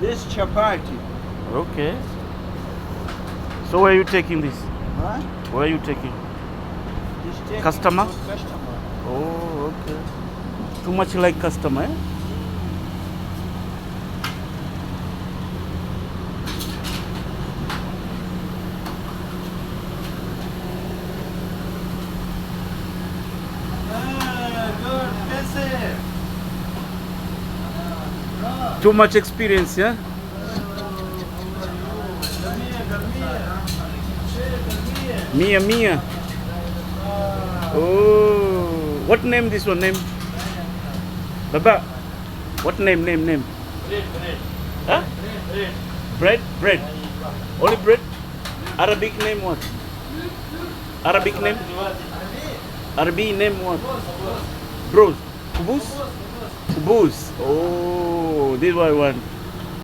This chapati. Okay. So where are you taking this? Huh? Where are you taking? This taking Customer? to customer. Oh, okay. Too much like customer, eh? Good. कैसे? Too much experience, yeah? Mia, Mia. Oh, what name this one name? Baba, what name? Bread. Huh? Bread. Only bread? Arabic name what? Arabic name? Arabic name what? Bros. Kuboos? Kuboos. Oh, this is what I want.